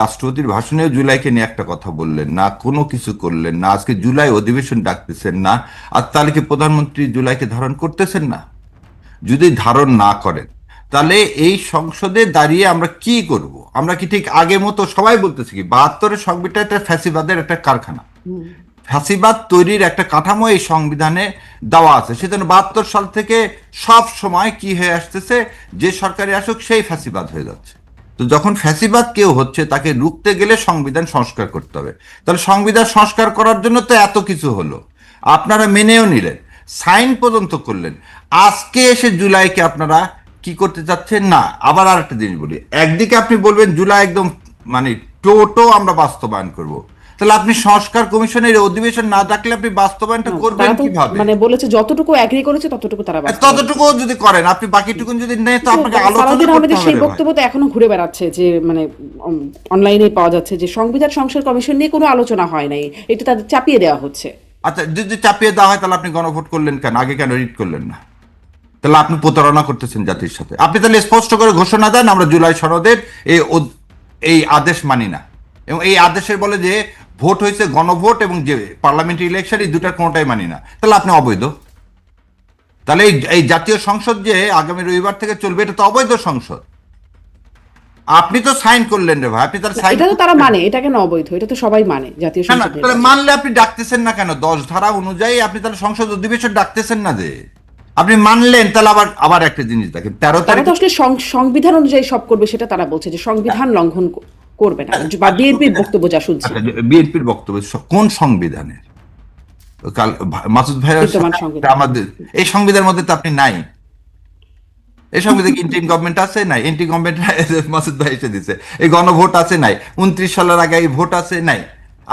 রাষ্ট্রপতির ভাষণে জুলাইকে নিয়ে একটা কথা বললেন না, কোনো কিছু করলেন না, আজকে জুলাই অধিবেশন ডাকতেছেন না। আর তাহলে কি প্রধানমন্ত্রী জুলাইকে ধারণ করতেছেন না? যদি ধারণ না করেন তাহলে এই সংসদে দাঁড়িয়ে আমরা কি করব? আমরা কি ঠিক আগের মতো সবাই বলতেছি কি 72-এর সংবিধান একটা ফ্যাসিবাদের একটা কারখানা, ফ্যাসিবাদ তৈরির একটা কাঠামো এই সংবিধানে দেওয়া আছে। সেজন্য 72 সাল থেকে সব সময় কি হয়ে আসতেছে, যে সরকারি আসুক সেই ফ্যাসিবাদ হয়ে যাচ্ছে। তো যখন ফ্যাসিবাদ কেউ হচ্ছে তাকে রুখতে গেলে সংবিধান সংস্কার করতে হবে। তাহলে সংবিধান সংস্কার করার জন্য তো এত কিছু হলো, আপনারা মেনেও নিলেন, সাইন পর্যন্ত করলেন। আজকে এসে জুলাইকে আপনারা কি করতে চাচ্ছেন না। আবার আর একটা জিনিস বলি, একদিকে আপনি বলবেন জুলাই একদম মানে টোটো আমরা বাস্তবায়ন করব, তাহলে আপনি সংস্কার কমিশনের অধিবেশন না ডাকলে আপনি বাস্তবায়নটা করবেন তারা তো কিভাবে? মানে বলেছে যতটুকু এগ্রি করেছে ততটুকু তারা বাস্তবায়ন ততটুকু করছে। যদি করেন, আপনি বাকিটুকুন যদি নেই তো কিন্তু আপনাকে আলোচনা সালাউদ্দিন করতে আহমেদের হবে সেই রে ভাই। বক্তব্য তো এখনো ঘুরে বেড়াচ্ছে যে মানে অনলাইনে পাওয়া যাচ্ছে যে সংবিধান সংস্কার কমিশন নিয়ে কোনো আলোচনা হয় নাই, এটা তাদের চাপিয়ে দেওয়া হচ্ছে। আচ্ছা, যদি চাপিয়ে দেওয়া হয় তাহলে আপনি গণভোট করলেন কেন? আগে কেন রিড করলেন না? তাহলে আপনি প্রতারণা করতেছেন জাতির সাথে। আপনি তাহলে স্পষ্ট করে ঘোষণা দেন আমরা জুলাই সনদের এই আদেশ মানি না, এবং এই আদেশের বলে যে ভোট হয়েছে গণভোট এবং যে পার্লামেন্টারি ইলেকশন, এই দুটার কোনোটাই মানি না। তাহলে আপনি অবৈধ। তাহলে এই জাতীয় সংসদ যে আগামী রবিবার থেকে চলবে, এটা তো অবৈধ সংসদ। আপনি তো সাইন করলেন রে ভাই, আপনি তাহলে সাইন এটা তো তারা মানে, এটা কেন অবৈধ? এটা তো সবাই মানে জাতীয় না না, সংসদ তাহলে নির্বাচন। মানলে আপনি ডাকতেছেন না কেন? 10 ধারা অনুযায়ী আপনি তাহলে সংসদ অধিবেশন ডাকতেছেন না যে? আপনি মানলেন, তাহলে আবার আবার একটা জিনিস দেখেন, 13 তারা তারিখ তো আসলে সংবিধান অনুযায়ী সব করবে, সেটা তারা বলছে যে সংবিধান লঙ্ঘন করবে না, বা বিএনপির বক্তব্য যা শুনছি। আচ্ছা, বিএনপির বক্তব্য কোন সংবিধানের? কাল মাসুদ ভাইয়ের বিদ্যমান সাথে সংবিধান। আমাদের এই সংবিধানের মধ্যে তো আপনি নাই। এই সংবিধানে ইন্টারিম গভর্নমেন্ট আছে নাই? ইন্টারিম গভর্নমেন্ট মাসুদ ভাই এসে দিছে। এই গণভোট আছে নাই? 29 সালের আগে এই ভোট আছে নাই?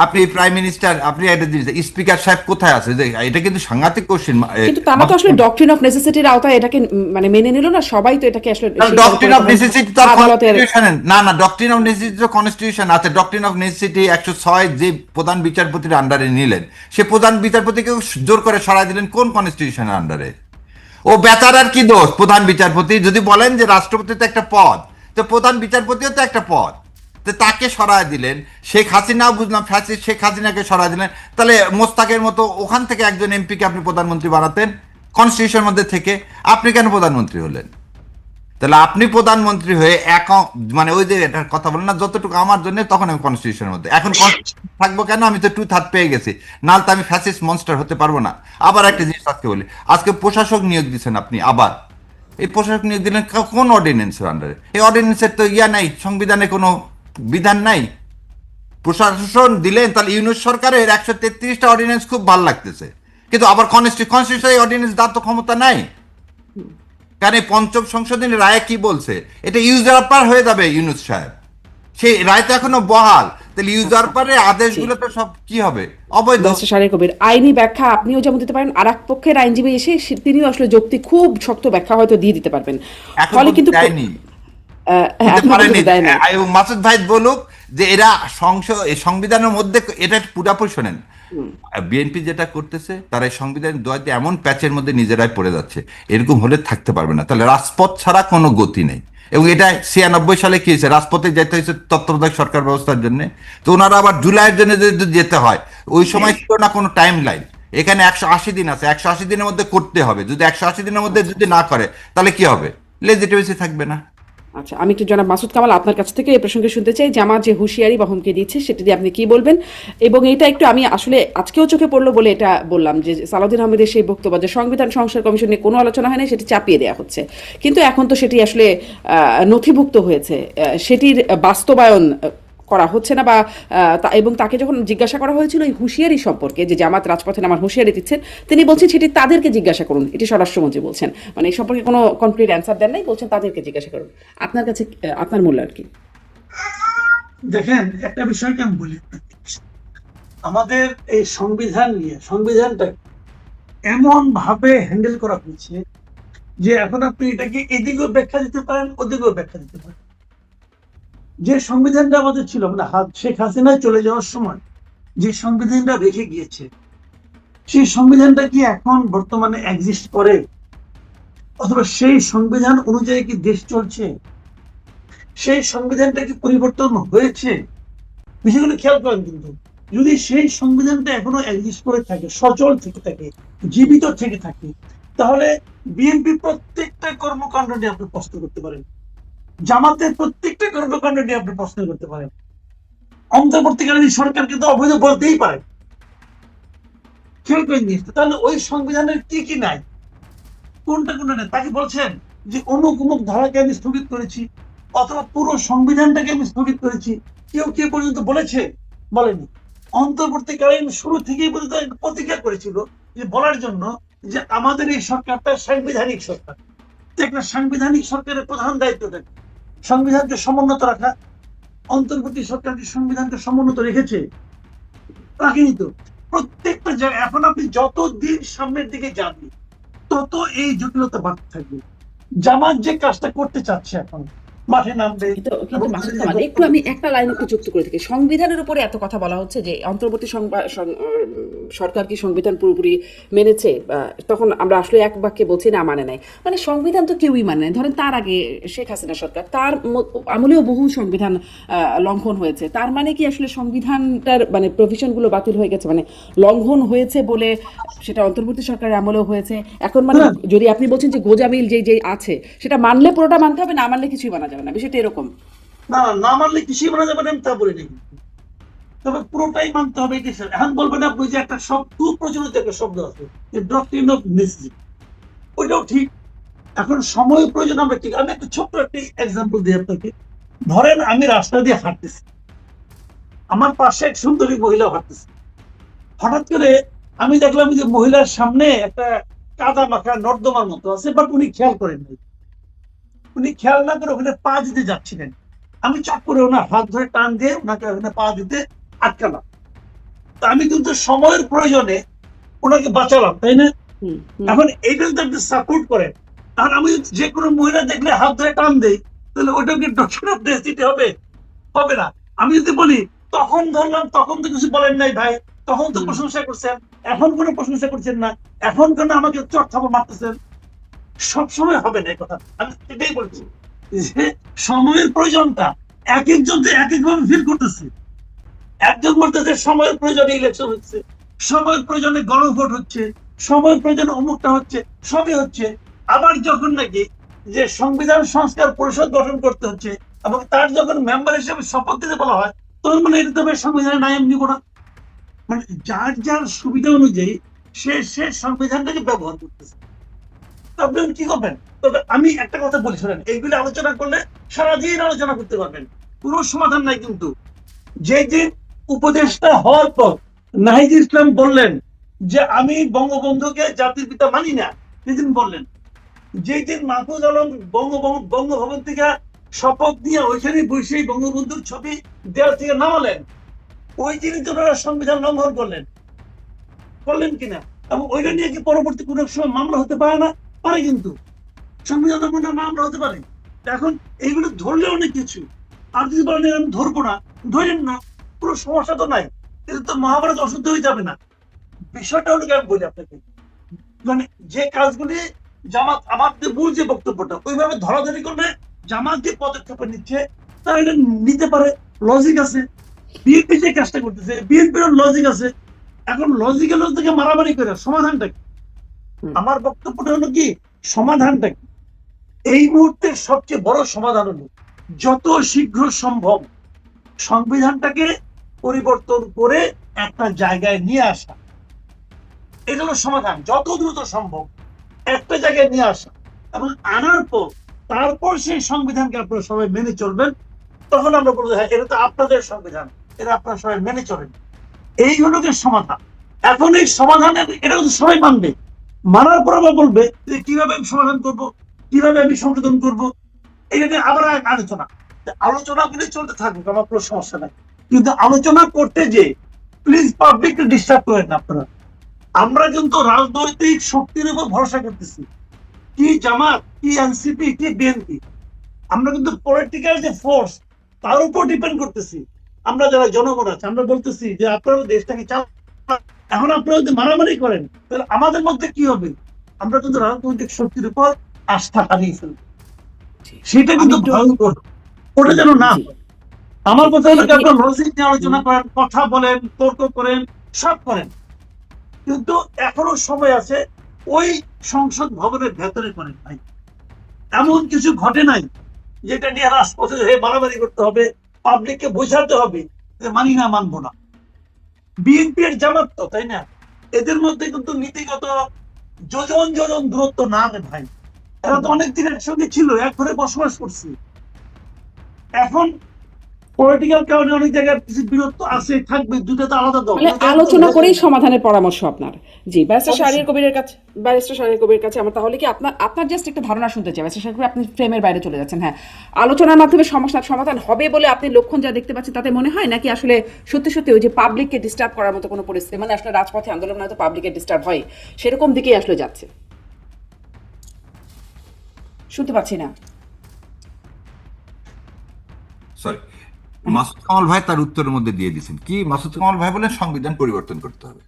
আপনি প্রাইম মিনিস্টার, আপনি একটা জিনিস, স্পিকার সাহেব কোথায় আছে? এটা কিন্তু সাংঘাতিক কোশ্চেন। কিন্তু তারা তো আসলে ডক্ট্রিন অফ নেসেসিটির আওতায় এটাকে মানে মেনে নিল না, সবাই তো এটাকে আসলে ডক্ট্রিন অফ নেসেসিটি তো আদালতের। কনস্টিটিউশন না, না, ডক্ট্রিন অফ নেসেসিটি তো কনস্টিটিউশন আছে। ডক্ট্রিন অফ নেসেসিটি 106 যে প্রধান বিচারপতির আন্ডারে নিলেন, সে প্রধান বিচারপতিকে জোর করে সরাই দিলেন কোন কনস্টিটিউশনের আন্ডারে? ও বেচারার কি দোষ? প্রধান বিচারপতি যদি বলেন যে রাষ্ট্রপতি তো একটা পদ, তো প্রধান বিচারপতিও তো একটা পদ, তো তাকে সরায় দিলেন। শেখ হাসিনাও বুঝলাম ফ্যাসিস্ট, শেখ হাসিনাকে সরায় দিলেন। তাহলে মোস্তাকের মতো ওখান থেকে একজন এমপিকে আপনি প্রধানমন্ত্রী বানাতেন কনস্টিটিউশনের মধ্যে থেকে, আপনি কেন প্রধানমন্ত্রী হলেন? তাহলে আপনি প্রধানমন্ত্রী হয়ে মানে ওই যে এটার কথা বলেন না, যতটুকু আমার জন্য, তখন আমি কনস্টিটিউশনের মধ্যে। এখন থাকবো কেন? আমি তো 2/3 পেয়ে গেছি, নাহলে তো আমি ফ্যাসিস্ট মনস্টার হতে পারবো না। আবার একটা জিনিস আজকে বলি, আজকে প্রশাসক নিয়োগ দিচ্ছেন আপনি, আবার এই প্রশাসক নিয়োগ দিলেন কোন অর্ডিন্যান্সের আন্ডারে? এই অর্ডিন্যান্সের তো নাই, সংবিধানে কোনো বিধান নাই। প্রশাসন দিলেন, তাহলে ইউনিট সরকারের 133টা অর্ডিন্যান্স খুব ভালো লাগতেছে, কিন্তু আবার কনস্টিটিউশন অর্ডিন্যান্স দেওয়ার তো ক্ষমতা নাই। কারণ এই পঞ্চম সংশোধনী রায় কি বলছে, এটা ইউজারপার হয়ে যাবে ইউনুস সাহেব, সেই রায় তো এখনো বহাল। তাহলে ইউজারপারের আদেশগুলো তো সব কি হবে? অবৈধ। ব্যারিস্টার শারীর কবির, আইনি ব্যাখ্যা আপনিও যেমন দিতে পারেন, আর এক পক্ষের আইনজীবী এসে তিনিও আসলে যৌক্তিক খুব শক্ত ব্যাখ্যা হয়তো দিয়ে দিতে পারবেন। এখন ফলে কিন্তু দেয়নি, এখনো পর্যন্ত দেয় না। মাসুদ ভাই বলুক যে এরা সংবিধানের মধ্যে, এটা পুরাপুরি শোনেন। বিএনপি যেটা করতেছে, তারা এই সংবিধানের দোয়াতে এমন প্যাচের মধ্যে নিজেরাই পড়ে যাচ্ছে, এরকম হলে থাকতে পারবে না। তাহলে রাজপথ ছাড়া কোনো গতি নেই। এবং এটা 96 সালে কি হয়েছে, রাজপথে যেতে হয়েছে তত্ত্বাবধায়ক সরকার ব্যবস্থার জন্য। তো ওনারা আবার জুলাইয়ের জন্য যদি যেতে হয়, ওই সময় ছিল না কোনো টাইম লাইন। এখানে 180 দিন আছে, 180 দিনের মধ্যে করতে হবে। যদি 180 দিনের মধ্যে যদি না করে, তাহলে কি হবে? লেজিটিমেসি থাকবে না। আচ্ছা, আমি একটু জনাব মাসুদ কামাল আপনার কাছ থেকে এই প্রসঙ্গে শুনতে চাই, জামাত যে হুঁশিয়ারি বা হুমকি দিচ্ছে সেটা দিয়ে আপনি কি বলবেন? এবং এটা একটু আমি আসলে আজকেও চোখে পড়লো বলে এটা বললাম যে সালাউদ্দিন আহমেদের সেই বক্তব্য যে সংবিধান সংস্কার কমিশন নিয়ে কোনো আলোচনা হয় না, সেটি চাপিয়ে দেওয়া হচ্ছে। কিন্তু এখন তো সেটি আসলে নথিভুক্ত হয়েছে, সেটির বাস্তবায়ন করা হচ্ছে না, বা এবং তাকে যখন জিজ্ঞাসা করা হয়েছিল এই হুঁশিয়ারি সম্পর্কে, যে জামাত রাজপথে নামার হুঁশিয়ারি দিচ্ছেন, তিনি বলছেন সেটি তাদেরকে জিজ্ঞাসা করুন। এটি স্বরাষ্ট্রমন্ত্রী বলছেন, মানে এই সম্পর্কে কোনো কমপ্লিট অ্যান্সার দেন নাই, বলছেন তাদেরকে জিজ্ঞাসা করুন। আপনার কাছে আপনার মূল্যায়ন কি? দেখেন, একটা বিষয়কে আমি বলি, আমাদের এই সংবিধান নিয়ে, সংবিধানটা এমন ভাবে হ্যান্ডেল করা হয়েছে যে এখন আপনি এটাকে এদিকেও ব্যাখ্যা দিতে পারেন, ওদিকেও ব্যাখ্যা দিতে পারেন। যে সংবিধানটা আমাদের ছিল, মানে শেখ হাসিনা চলে যাওয়ার সময় যে সংবিধানটা রেখে গিয়েছে, সেই সংবিধানটা কি এখন বর্তমানে এক্সিস্ট করে, অথবা সেই সংবিধান অনুযায়ী কি দেশ চলছে? সেই সংবিধানটা কি পরিবর্তন হয়েছে? বিষয়গুলো খেয়াল করেন। কিন্তু যদি সেই সংবিধানটা এখনো এক্সিস্ট করে থাকে, সচল থেকে থাকে, জীবিত থেকে থাকে, তাহলে বিএনপি প্রত্যেকটা কর্মকাণ্ড নিয়ে আপনি প্রশ্ন করতে পারেন, জামাতের প্রত্যেকটা কর্মকাণ্ড নিয়ে আপনি প্রশ্ন করতে পারেন, অন্তর্বর্তীকালীন সরকারকে তো অবৈধ বলতেই পারে। খেয়াল করে নিয়েছে, তাহলে ওই সংবিধানের কি কি নাই, কোনটা কোনটা নেই, তাকে বলছেন যে অমুক অমুক ধারাকে আমি স্থগিত করেছি, অথবা পুরো সংবিধানটাকে আমি স্থগিত করেছি, কেউ কে পর্যন্ত বলেছে? বলেনি। অন্তর্বর্তীকালীন শুরু থেকেই পর্যন্ত প্রতিজ্ঞা করেছিল যে বলার জন্য যে আমাদের এই সরকারটা সাংবিধানিক সরকার। একটা সাংবিধানিক সরকারের প্রধান দায়িত্বটা সংবিধানকে সমুন্নত রাখা। অন্তর্বর্তী সরকারকে সংবিধানকে সমুন্নত রেখেছে? রাখেনি তো। প্রত্যেকটা জায়গায় এখন আপনি যত দিন সামনের দিকে যাবেন তত এই জটিলতা বাড়তে থাকবে। জামাত যে কাজটা করতে চাচ্ছে এখন মাঠে নামবে। কিন্তু মাসুদ কামাল, একটু আমি একটা লাইন একটু যুক্ত করে থাকি। সংবিধানের উপরে এত কথা বলা হচ্ছে যে অন্তর্বর্তী সরকার কি সংবিধান পুরোপুরি মেনেছে, তখন আমরা আসলে এক বাক্যে বলছি না মানে নাই, মানে সংবিধান তো কেউই মানে নাই। ধরেন তার আগে শেখ হাসিনা সরকার, তার আমলেও বহু সংবিধান লঙ্ঘন হয়েছে। তার মানে কি আসলে সংবিধানটার মানে প্রভিশনগুলো বাতিল হয়ে গেছে, মানে লঙ্ঘন হয়েছে বলে সেটা অন্তর্বর্তী সরকারের আমলেও হয়েছে এখন, মানে যদি আপনি বলছেন যে গোজামিল যে আছে সেটা মানলে পুরোটা মানতে হবে, না মানলে কিছুই মানা যাবে না, বিষয়টা এরকম? না, না মানলে কিছুই মানা যাবে না আমি তা বলিনি, তবে পুরোটাই মানতে হবে। এখন বলবেন আপনি যে একটা শব্দ প্রচলিত একটা শব্দ আছে যে ডক্ট্রিন অফ নেসেসিটি, ওইটাও ঠিক। এখন সময় প্রয়োজন আমরা ঠিক। আমি একটা ছোট্ট একটি এক্সাম্পল দিই আপনাকে। ধরেন আমি রাস্তা দিয়ে হাঁটতেছি, আমার পাশে এক সুন্দরী মহিলা হাঁটতেছে, হঠাৎ করে আমি দেখলাম যে মহিলার সামনে একটা কাদা মাখা নর্দমার মতো আছে, বাট উনি খেয়াল করেন নাই। উনি খেয়াল না করে ওখানে পা দিতে যাচ্ছিলেন, আমি চট করে ওনার হাত ধরে টান দিয়ে ওনাকে ওখানে পা দিতে আটকালাম। তা আমি কিন্তু সময়ের প্রয়োজনে ওনাকে বাঁচালাম, তাই না? এখন এইটা যদি আপনি সাপোর্ট করেন, আর আমি যে কোনো মহিলা দেখলে হাত ধরে টান দেই, তাহলে ওটা কি ডক্টর অফ নেসেসিটি হবে? হবে না। আমি যদি বলি তখন ধরলাম, তখন তো কিছু বলেন নাই ভাই, তখন তো প্রশংসা করছেন, এখন কোনো প্রশংসা করছেন না, এখন কেন আমাকে চট থাপড় মারতেছেন? সবসময় হবে না এই কথা। আমি এটাই বলছি যে সময়ের প্রয়োজনটা এক একজন যে এক একভাবে ফিল করতেছে। একজন বলতেছে সময়ের প্রয়োজনে ইলেকশন হচ্ছে, সময়ের প্রয়োজনে গণভোট হচ্ছে, সময়ের প্রয়োজনে অমুকটা হচ্ছে, সবই হচ্ছে। আবার যখন নাকি যে সংবিধান সংস্কার পরিষদ গঠন করতে হচ্ছে এবং তার যখন মেম্বার হিসেবে শপথ দিতে বলা হয়, তখন মানে এটা তবে সংবিধানে নাই এমনি করা। মানে যার যার সুবিধা অনুযায়ী সে সংবিধানটাকে ব্যবহার করতেছে। আপনি কি করবেন? তবে আমি একটা কথা বলি, শোনেন, এইগুলি আলোচনা করলে সারাদিন আলোচনা করতে পারবেন, কোনো সমাধান নাই। কিন্তু যে দিন উপদেষ্টা হওয়ার পর নাহিদ ইসলাম বললেন যে আমি বঙ্গবন্ধুকে জাতির পিতা মানি না, সেদিন বললেন। যেই দিন মাহফুজ আলম বঙ্গভবন থেকে শপথ নিয়ে ওইখানে বসেই বঙ্গবন্ধুর ছবি দেওয়াল থেকে নামালেন, ওই দিনই তো ওনারা সংবিধান লঙ্ঘন করলেন কিনা? এবং ওইটা নিয়ে কি পরবর্তী কোনো সময় মামলা হতে পারে না? পারে, কিন্তু সংবিধান লঙ্ঘনের মামলা হতে পারে। এখন এইগুলো ধরলে অনেক কিছু। আর যদি বলেন আমি ধরবো না, ধরেন না, পুরো সমস্যা তো নাই, কিন্তু তো মহাভারত অশুদ্ধ হয়ে যাবে না। বিষয়টা হলো, আমি বলি আপনাকে, মানে যে কাজগুলি জামাত, আমার মূল যে বক্তব্যটা ওইভাবে ধরাধরি করবে, জামাত যে পদক্ষেপ নিচ্ছে তারা এটা নিতে পারে, লজিক আছে। বিএনপি যে কাজটা করতেছে, বিএনপির লজিক আছে। এখন লজিক্যাল থেকে মারামারি করে সমাধানটা কি? আমার বক্তব্যটা হলো কি, সমাধানটা কি? এই মুহূর্তে সবচেয়ে বড় সমাধান হলো যত শীঘ্র সম্ভব সংবিধানটাকে পরিবর্তন করে একটা জায়গায় নিয়ে আসা। এটা হলো সমাধান, যত দ্রুত সম্ভব একটা জায়গায় নিয়ে আসা এবং আনার পর তারপর সেই সংবিধানকে আপনারা সবাই মেনে চলবেন। তখন আমরা বলবো হ্যাঁ, এটা তো আপনাদের সংবিধান, এটা আপনারা সবাই মেনে চলেন। এই হলো যে সমাধান। এখন এই সমাধানের এটা কিন্তু সবাই মানবে, মানার পর আবার বলবে যে কিভাবে আমি সমাধান করব, কিভাবে আমি সংশোধন করব, এটা নিয়ে আবার আলোচনা গুলি চলতে থাকবে, আমার কোনো সমস্যা নাই। কিন্তু আলোচনা করতে যে প্লিজ পাবলিককে ডিস্টার্ব করেন না আপনারা। আমরা কিন্তু রাজনৈতিক শক্তির উপর ভরসা করতেছি, কি জামাত, কি এনসিপি, কি বিএনপি, আমরা কিন্তু পলিটিক্যাল যে ফোর্স তার উপর ডিপেন্ড করতেছি। আমরা যারা জনগণ আছে আমরা বলতেছি যে আপনারা দেশটাকে চালান। এখন আপনারা যদি মারামারি করেন তাহলে আমাদের মধ্যে কি হবে? আমরা কিন্তু রাজনৈতিক শক্তির উপর আস্থা হারিয়ে ফেলবো, সেটা কিন্তু ভয়ঙ্কর। ওটা যেন না হয়। আমার কথা হলো আপনার লজিক নিয়ে আলোচনা করেন, কথা বলেন, তর্ক করেন, সব করেন, কিন্তু এখনো সময় আছে ওই সংসদ ভবনের ভেতরে করেন ভাই। এমন কিছু ঘটে নাই যেটা নিয়ে রাজপথে হয়ে মারামারি করতে হবে, পাবলিককে বোঝাতে হবে যে মানি না, মানবো না। বিএনপি এর জামাত তো, তাই না? এদের মধ্যে কিন্তু নীতিগত যোজন যোজন দূরত্ব না রে ভাই। এরা তো অনেক দিন একসঙ্গে ছিল, এক ঘরে বসবাস করছে। এখন পলিটিক্যাল কারণে অনেক জায়গায় কিছু বিরক্ত আছে, থাকবে, দুটো তো আলাদা দল। মানে আলোচনা করেই সমাধানের পরামর্শ আপনার। জি, ব্যারিস্টার শাহরিয়ার কবিরের কাছে আমার তাহলে কি আপনার জাস্ট একটা ধারণা শুনতে চাই। ব্যারিস্টার শাহরিয়ার কবির, আপনি ফ্রেমের বাইরে চলে যাচ্ছেন। হ্যাঁ, আলোচনার মাধ্যমে সমস্যার সমাধান হবে বলে আপনি লক্ষণ যা দেখতে পাচ্ছেন তাতে মনে হয়, নাকি আসলে সত্যি সত্যি ওই যে পাবলিককে ডিস্টার্ব করার মতো কোনো পরিস্থিতি, মানে আসলে রাজপথে আন্দোলন হয়তো পাবলিকের ডিস্টার্ব হয়, সেরকম দিকেই আসলে যাচ্ছে? শুনতে পাচ্ছি না। সরি, মাসুদ কামাল ভাই তার উত্তরের মধ্যে দিয়ে দিয়েছেন কি? মাসুদ কামাল ভাই বলেন সংবিধান পরিবর্তন করতে হবে।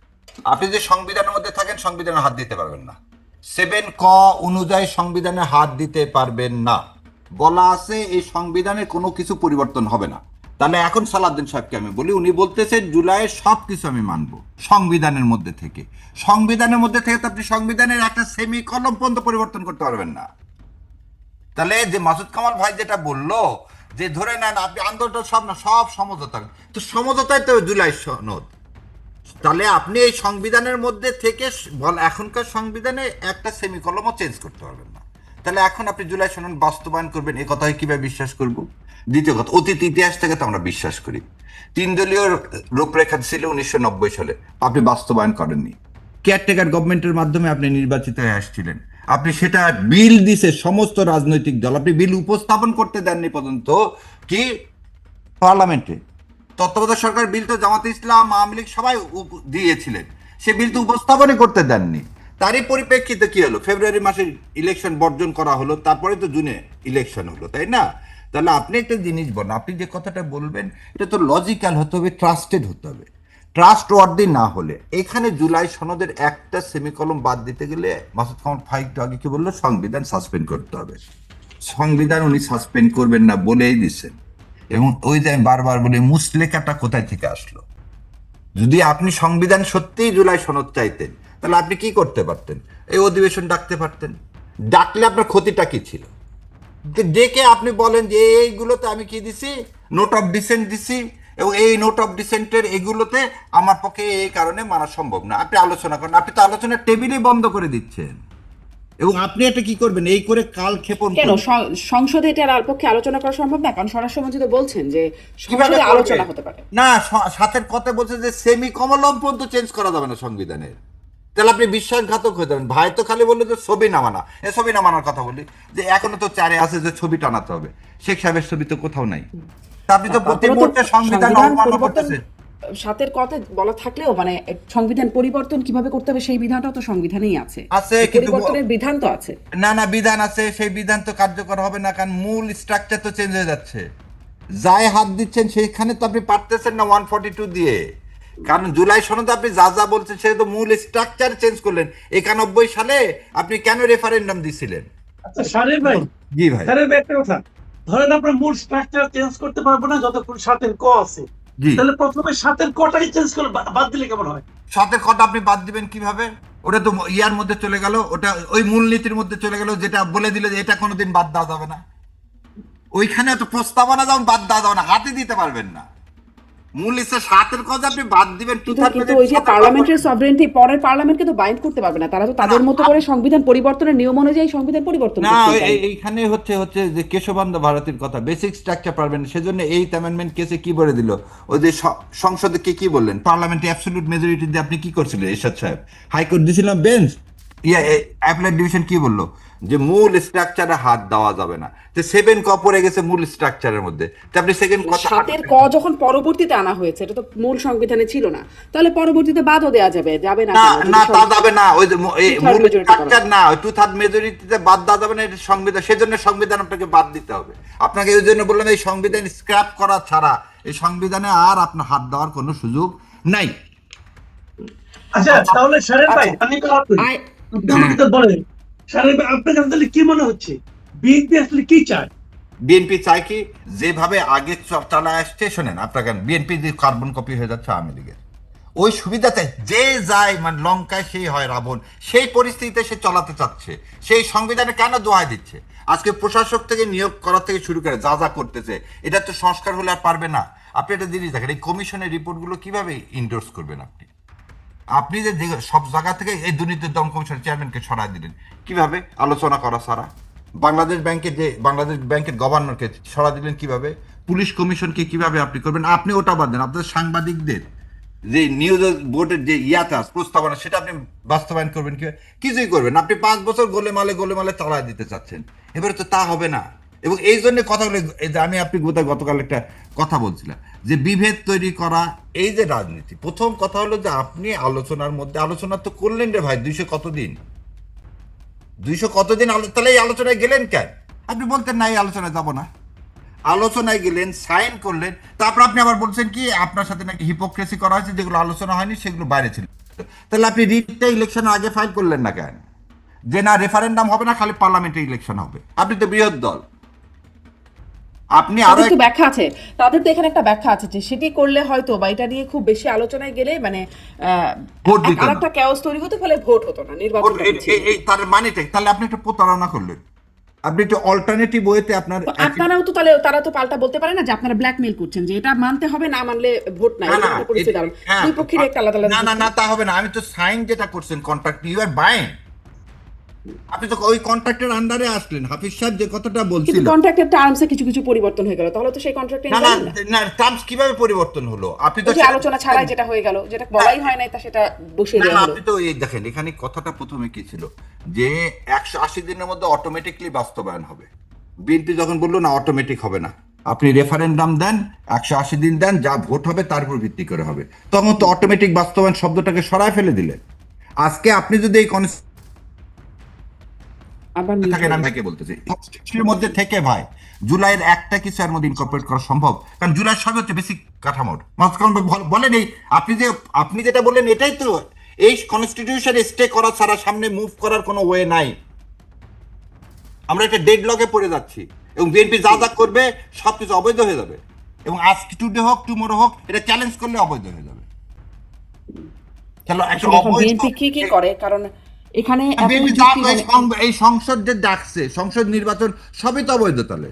আপনি যে সংবিধানের মধ্যে থাকেন সংবিধানে হাত দিতে পারবেন না। 7 ক অনুযায়ী সংবিধানে হাত দিতে পারবেন না বলা আছে। এই সংবিধানে কোনো কিছু পরিবর্তন হবে না। তাহলে এখন সালাউদ্দিন সাহেবকে আমি বলি, উনি বলতেছেন জুলাইয়ের সব কিছু আমি মানবো সংবিধানের মধ্যে থেকে। সংবিধানের মধ্যে থেকে তো আপনি সংবিধানের একটা সেমি কলম পর্যন্ত পরিবর্তন করতে পারবেন না। তাহলে যে মাসুদ কামাল ভাই যেটা বললো যে ধরে নেন আপনি আন্দোলনটা সব না, সব সমঝোতা, তো সমঝোতায় তো জুলাই সনদ। তাহলে আপনি এই সংবিধানের মধ্যে থেকে এখনকার সংবিধানে একটা সেমিকলমও চেঞ্জ করতে পারবেন না। তাহলে এখন আপনি জুলাই সনদ বাস্তবায়ন করবেন, এ কথায় কিভাবে বিশ্বাস করব? দ্বিতীয় কথা, অতীত ইতিহাস থেকে তো আমরা বিশ্বাস করি 3 দলীয় রূপরেখা ছিল 1990 সালে, আপনি বাস্তবায়ন করেননি। কেয়ারটেকার গভর্নমেন্টের মাধ্যমে আপনি নির্বাচিত হয়ে আসছিলেন, আপনি সেটা বিল দিছে সমস্ত রাজনৈতিক দল, আপনি বিল উপস্থাপন করতে দেননি পর্যন্ত কি পার্লামেন্টে। তত্ত্বাবধায়ক সরকার বিল তো জামাতে ইসলাম, আওয়ামী লীগ সবাই দিয়েছিলেন, সে বিল তো উপস্থাপনই করতে দেননি। তারই পরিপ্রেক্ষিতে কি হলো, ফেব্রুয়ারি মাসে ইলেকশন বর্জন করা হলো, তারপরে তো জুনে ইলেকশন হলো, তাই না? তাহলে আপনি একটা জিনিস বলেন, আপনি যে কথাটা বলবেন এটা তো লজিক্যাল হতে হবে, ট্রাস্টেড হতে হবে। ট্রাস্ট ওয়ার্দি না হলে এখানে জুলাই সনদের একটা সেমিকলম বাদ দিতে গেলে মাসুদ কামাল ভাই একটু আগে কি বললো, সংবিধান সাসপেন্ড করতে হবে। সংবিধান উনি সাসপেন্ড করবেন না বলেই দিচ্ছেন। এবং ওই যে আমি বারবার বলি, মুসলেখাটা কোথায় থেকে আসলো? যদি আপনি সংবিধান সত্যিই জুলাই সনদ চাইতেন তাহলে আপনি কি করতে পারতেন? এই অধিবেশন ডাকতে পারতেন। ডাকলে আপনার ক্ষতিটা কি ছিল? ডেকে আপনি বলেন যে এইগুলোতে আমি কি দিছি, নোট অফ ডিসেন্ট দিছি, এবং এই নোট অফ ডিসেন্টের এগুলোতে আমার পক্ষে এই কারণে মানা সম্ভব না। আপনি আলোচনা করেন, আপনি তো আলোচনার টেবিলই বন্ধ করে দিচ্ছেন। এবং আপনি এটা কি করবেন, এই করে কাল ক্ষেপণ কেন সংসদে এটার পক্ষে আলোচনা করা সম্ভব না? কারণ স্বরাষ্ট্রমন্ত্রী তো বলছেন যে কিভাবে সংসদে আলোচনা হতে পারে না। সাথের কথা বলছে যে সেমি কমলম পর্যন্ত চেঞ্জ করা যাবে না সংবিধানের। তাহলে আপনি বিশ্বাসঘাতক হয়ে যাবেন। ভাই তো খালি বললো যে ছবি নামানা, এই ছবি নামানোর কথা বলি, যে এখনো তো চারে আছে যে ছবি টানাতে হবে, শেখ সাহেবের ছবি তো কোথাও নাই। তা আপনি তো প্রতি মুহূর্তে সংবিধান অবমাননা করতেছেন। সাথের কথা বলা থাকলেও মানে সংবিধান পরিবর্তন কিভাবে করতে হবে সেই বিধানটাও তো সংবিধানেই আছে। আছে, কিন্তু পরিবর্তনের বিধান তো আছে। না বিধান আছে, সেই বিধান তো কার্যকর হবে না, কারণ মূল স্ট্রাকচার তো চেঞ্জ হয়ে যাচ্ছে। যাই হাত দিচ্ছেন সেইখানে তো আপনি পারতেছেন না 142 দিয়ে। কারণ জুলাই সনদে আপনি যা যা বলছেন সেটা তো মূল স্ট্রাকচার চেঞ্জ করলেন। 91 সালে আপনি কেন রেফারেন্ডাম দিছিলেন? আচ্ছা শাহরিয়ার ভাই, জি ভাই, শাহরিয়ার ভাই একটা কথা, ধরেন আমরা মূল স্ট্রাকচার চেঞ্জ করতে পারবো না যতক্ষণ 7 ক আছে। জি, তাহলে প্রথমে 7 কটাই চেঞ্জ করে বাদ দিলে কেমন হয়? সাথের কথা আপনি বাদ দিবেন কিভাবে? ওটা তো ইয়ার মধ্যে চলে গেল, ওটা ওই মূলনীতির মধ্যে চলে গেল, যেটা বলে দিল যে এটা কোনোদিন বাদ দেওয়া যাবে না। ওইখানে তো প্রস্তাবনা যেমন বাদ দেওয়া যাবে না, হাতে দিতে পারবেন না। মূল ইচ্ছা 7 কথা আপনি বাদ দিবেন। কিন্তু ওই যে পার্লামেন্টের সভরেন্টি পরের পার্লামেন্টকে তো বাইন্ড করতে পারবে না, তারা তো তাদের মতো করে সংবিধান পরিবর্তনের নিয়ম অনুযায়ী সংবিধান পরিবর্তন না, করতে পারে। এইখানে হচ্ছে যে কেশবানন্দ ভারতীর কথা, বেসিক স্ট্রাকচার পারবেন, সেজন্য এই অ্যামেন্ডমেন্ট কেসে কি বলে দিল, ওই যে সংসদে কি বললেন, পার্লামেন্টে অ্যাবসলিউট মেজরিটি দিয়ে আপনি কি করছিলেন এরশাদ সাহেব? হাইকোর্ট দিয়েছিলাম বেঞ্চ, অ্যাপেলেট ডিভিশন কি বললো, যে মূল স্ট্রাকচারে হাত দেওয়া যাবে না। তো 7 ক পড়ে গেছে মূল স্ট্রাকচারের মধ্যে, তো আপনি সেকেন্ড কথা 7 ক যখন পরবর্তীতে আনা হয়েছে, এটা তো মূল সংবিধানে ছিল না, তাহলে পরবর্তীতে বাদও দেওয়া যাবে না না তা যাবে না, ওই যে মূল স্ট্রাকচার না, ওই 2/3 মেজরিটিতে বাদ দেওয়া যাবে না, এটা সংবিধান, সেজন্য সংবিধান আপনাকে বাদ দিতে হবে। আপনাকে ওই জন্য বললাম এই সংবিধান স্ক্র্যাপ করা ছাড়া এই সংবিধানে আর আপনার হাত দেওয়ার কোনো সুযোগ নাই। আচ্ছা তাহলে শাহরিয়ার ভাই, আমি তো আপনি আমাকে তো বলেন, শাহরিয়ার ভাই আপনার কাছে তাহলে কি মনে হচ্ছে বিএনপি আসলে কি চায়? বিএনপি চায় কি যেভাবে আগে চালায় আসছে, শোনেন আপনাকে, বিএনপি যে কার্বন কপি হয়ে যাচ্ছে আওয়ামী লীগের, ওই সুবিধাতে যে যায় মানে লঙ্কায় সেই হয় রাবণ, সেই পরিস্থিতিতে সে চালাতে চাচ্ছে। সেই সংবিধানে কেন দোহাই দিচ্ছে? আজকে প্রশাসক থেকে নিয়োগ করা থেকে শুরু করে যা যা করতেছে, এটা তো সংস্কার হলে আর পারবে না। আপনি একটা জিনিস দেখেন, এই কমিশনের রিপোর্টগুলো কিভাবে ইন্ডোর্স করবেন আপনি? আপনি যে সব জায়গা থেকে এই দুর্নীতি দমন কমিশনের চেয়ারম্যানকে সরাই দিলেন কিভাবে? আলোচনা করা ছাড়া। বাংলাদেশ ব্যাংকের গভর্নরকে সরা দিলেন কিভাবে? পুলিশ কমিশনকে কিভাবে আপনি করবেন? আপনি ওটা বাদ দেন, আপনাদের সাংবাদিকদের যে নিউজ বোর্ডের যে ইয়াতে প্রস্তাবনা, সেটা আপনি বাস্তবায়ন করবেন কি? কিছুই করবেন না। আপনি 5 বছর গোলেমালে চালায় দিতে চাচ্ছেন। এবারে তো তা হবে না। এবং এই জন্য কথাগুলো, এই যে আমি আপনি গতকাল একটা কথা বলছিলাম যে বিভেদ তৈরি করা, এই যে রাজনীতি, প্রথম কথা হলো যে আপনি আলোচনার মধ্যে আলোচনা তো করলেন রে ভাই, 200 কতদিন তাহলে এই আলোচনায় গেলেন কেন? আপনি বলতেন না এই আলোচনায় যাব না, আলোচনায় গেলেন, সাইন করলেন, তারপর আপনি আবার বলছেন কি আপনার সাথে নাকি হিপোক্রেসি করা হয়েছে, যেগুলো আলোচনা হয়নি সেগুলো বাইরে ছিল। তাহলে আপনি রিটটা ইলেকশনের আগে ফাইল করলেন না কেন? যে না রেফারেন্ডাম হবে না, খালি পার্লামেন্টে ইলেকশন হবে। আপনি তো বৃহৎ দল, আপনি আরো তাদের তো ব্যাখ্যা আছে, তাদের তো এখানে একটা ব্যাখ্যা আছে যে সেটি করলে হয়তো বা এটা নিয়ে খুব বেশি আলোচনায় গেলে মানে ভোট দিত না। আরেকটা ক্যাওস তৈরি হতে, ফলে ভোট হতো না, নির্বাচন তার মানেটাই, তাহলে আপনি একটা প্রতারণা করলেন। আপনি একটু অল্টারনেটিভ ওয়েতে আপনার আপনারাও তো তাহলে তারা তো পাল্টা বলতে পারে না যে আপনারা ব্ল্যাকমেইল করছেন, যে এটা মানতে হবে, না মানলে ভোট নাই, না, এরকম পরিস্থিতি দাঁড়াবে। হ্যাঁ, দুই পক্ষের একটা আলাদা আলাদা না তা হবে না। আমি তো সাইন যেটা করছেন কন্ট্রাক্ট, ইউ আর বাইং, আপনি তো ওই কন্ট্রাক্টের আন্ডারে আসলেন। হাফিজ সাহেব যে কথাটা কিন্তু বলছিল, কন্ট্রাক্টের টার্মসে কিছু কিছু পরিবর্তন হয়ে গেল, তাহলে তো সেই কন্ট্রাক্টে না টার্মস কিভাবে পরিবর্তন হলো? আপনি তো আলোচনা ছাড়াই যেটা হয়ে গেল, যেটা বলাই হয় নাই, তা সেটা বসিয়ে দেওয়া হলো। আপনি তো এই দেখেন, এখানে কথাটা প্রথমে কি ছিল যে 180 দিনের মধ্যে অটোমেটিকলি বাস্তবায়ন হবে। বিএনপি যখন বললো না অটোমেটিক হবে না, আপনি রেফারেন্ডাম দেন, 180 দিন দেন, যা ভোট হবে তার উপর ভিত্তি করে হবে, তখন তো অটোমেটিক বাস্তবায়ন শব্দটাকে সরায় ফেলে দিলেন। আজকে আপনি যদি এই আবার থাকেন, আমি তাকে বলতেছি কনস্টিটিউশনের মধ্যে থেকে ভাই জুলাইয়ের একটা কিছু এর মধ্যে ইনকর্পোরেট করা সম্ভব, কারণ জুলাই সবই হচ্ছে বেসিক কাঠামোর। বলেন এই আপনি যেটা বললেন এটাই তো, এই কনস্টিটিউশন স্টে করা ছাড়া সামনে মুভ করার কোনো ওয়ে নাই। আমরা একটা ডেড লকে পড়ে যাচ্ছি, এবং বিএনপি যা যা করবে সবকিছু অবৈধ হয়ে যাবে, এবং আজকে টুডে হোক টুমোরো হোক, এটা চ্যালেঞ্জ করলে অবৈধ হয়ে যাবে। চলো একটা বিএনপি কি করে, কারণ এখানে এই সংসদ যে ডাকছে, সংসদ নির্বাচন সবই তো অবৈধ। তাহলে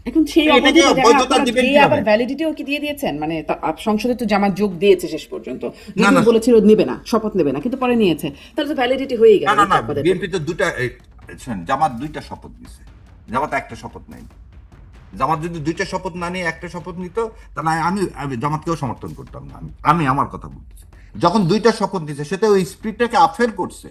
এখন সেই এটাকে বৈধতা দিবেন দিয়ে কিভাবে? আবার ভ্যালিডিটিও কি দিয়ে দিয়েছেন, মানে সংসদে তো জামাত যোগ দিয়েছে শেষ পর্যন্ত, না, যদিও বলেছিল নেবে না, শপথ নেবে না, কিন্তু পরে নিয়েছে, তাহলে তো ভ্যালিডিটি হয়েই গেল। না বিএনপি তো জামাত 2টা শপথ নিছে, জামাত একটা শপথ নেই। জামাত যদি 2টা শপথ না নিয়ে একটা শপথ নিত, তাহলে আমি জামাতকেও সমর্থন করতাম না। আমি আমার কথা বলতেছি, যখন 2টা শপথ নিছে সেটা ওই স্পিরিটটাকে আফের করছে।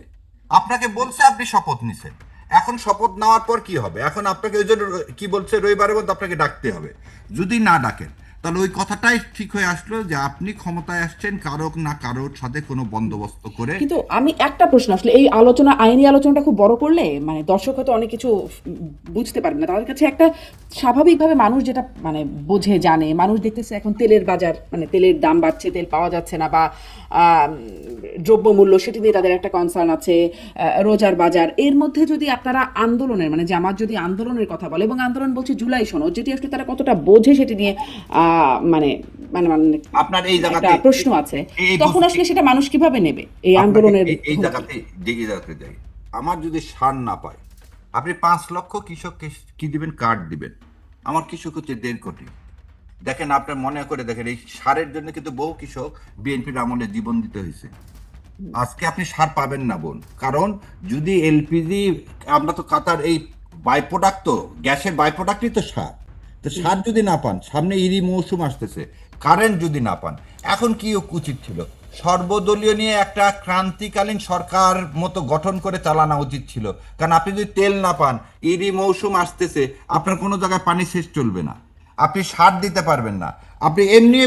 আপনাকে বলছে আপনি শপথ নিছেন, এখন শপথ নেওয়ার পর কি হবে? এখন আপনাকে ওই জন্য কি বলছে, রবিবারের মধ্যে আপনাকে ডাকতে হবে। যদি না ডাকেন তাহলে ওই কথাটাই ঠিক হয়ে আসলো যে আপনি ক্ষমতায় আসছেন কারোর না কারোর সাথে কোনো বন্দোবস্ত করে। কিন্তু আমি একটা প্রশ্ন, আসলে এই আলোচনা, আইনি আলোচনাটা খুব বড় করলে মানে দর্শক হয়তো অনেক কিছু বুঝতে পারবে না, তাদের কাছে একটা স্বাভাবিকভাবে মানুষ যেটা মানে বোঝে জানে, মানুষ দেখতেছে এখন তেলের বাজার, মানে তেলের দাম বাড়ছে, তেল পাওয়া যাচ্ছে না, বা দ্রব্যমূল্য, সেটি নিয়ে তাদের একটা কনসার্ন আছে, রোজার বাজার। এর মধ্যে যদি আপনারা আন্দোলনের, মানে জামাত যদি আন্দোলনের কথা বলে, এবং আন্দোলন বলছে জুলাই সনদ, যেটি আসলে তারা কতটা বোঝে সেটি নিয়ে মানে মানে মানে আপনার এই জায়গাতে একটা প্রশ্ন আছে, তখন আসলে সেটা মানুষ কিভাবে নেবে এই আন্দোলনের? এই জায়গাতে যাই, আমার যদি সার না পায়, আপনি 5 লক্ষ কৃষককে কি দিবেন? কার্ড দিবেন। আমার কৃষক হচ্ছে 1.5 কোটি। দেখেন, আপনার মনে করে দেখেন, এই সারের জন্য কিন্তু বহু কৃষক বিএনপির আমলে জীবন দিতে হয়েছে। আজকে আপনি সার পাবেন না বোন, কারণ যদি এলপিজি, আমরা তো কাতার এই বাই প্রোডাক্ট, তো গ্যাসের বাই প্রোডাক্টই তো সার। তো সার যদি না পান, সামনে ইরি মৌসুম আসতেছে, কারেন্ট যদি না পান, এখন কি উচিত ছিল? সর্বদলীয় নিয়ে একটা ক্রান্তিকালীন সরকার মতো গঠন করে চালানো উচিত ছিল। কারণ আপনি যদি তেল না পান, ইরি মৌসুম আসতেছে, আপনার কোনো জায়গায় পানি শেষ চলবে না, আপনি সার দিতে পারবেন না, আপনি এমনি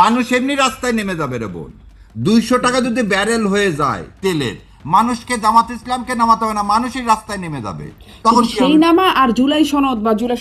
মানুষ এমনি রাস্তায় নেমে যাবে রে বোন। 200 টাকা যদি ব্যারেল হয়ে যায় তেলের, মানুষকে জামাত ইসলামকে নামাতে হবে না, মানুষই রাস্তায় নেমে যাবে। তখন সেই নামা আর জুলাই সনদ বা জুলাই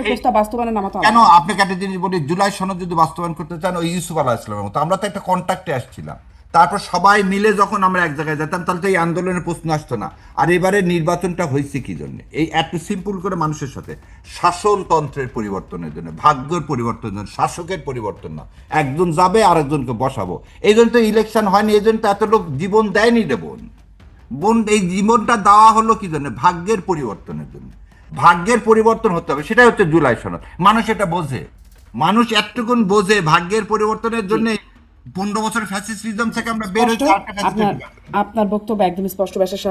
প্রস্তাব বাস্তবায়নে নামাতে হবে কেন? আপনাকে একটা জিনিস বলি, জুলাই সনদ যদি বাস্তবায়ন করতে চান, ওই ইউসুফ আলাইহিস সালামের মতো আমরা তো একটা কন্ট্রাক্টে আসছিলাম, তারপর সবাই মিলে যখন আমরা এক জায়গায় যেতাম, তাহলে তো এই আন্দোলনের প্রশ্ন আসতো না। আর এবারে নির্বাচনটা হয়েছে কি জন্য? এই এত সিম্পল করে মানুষের সাথে শাসনতন্ত্রের পরিবর্তনের জন্য, ভাগ্যের পরিবর্তনের জন্য, শাসকের পরিবর্তন না। একজন যাবে আরেকজনকে বসাবো, এই জন্য তো ইলেকশন হয়নি, এই জন্য তো এত লোক জীবন দেয়নি রে বোন। বোন, এই জীবনটা দেওয়া হলো কি জন্য? ভাগ্যের পরিবর্তনের জন্য। ভাগ্যের পরিবর্তন হতে হবে, সেটাই হচ্ছে জুলাই সনদ। মানুষ এটা বোঝে, মানুষ এতটুকুন বোঝে ভাগ্যের পরিবর্তনের জন্য 15 বছর ফ্যাসিস্টিজম থেকে আমরা বের স্পষ্ট, হয়েছি, আরেকটা ফ্যাসিস্ট আপনার বক্তব্য একদম স্পষ্ট, ব্যাসার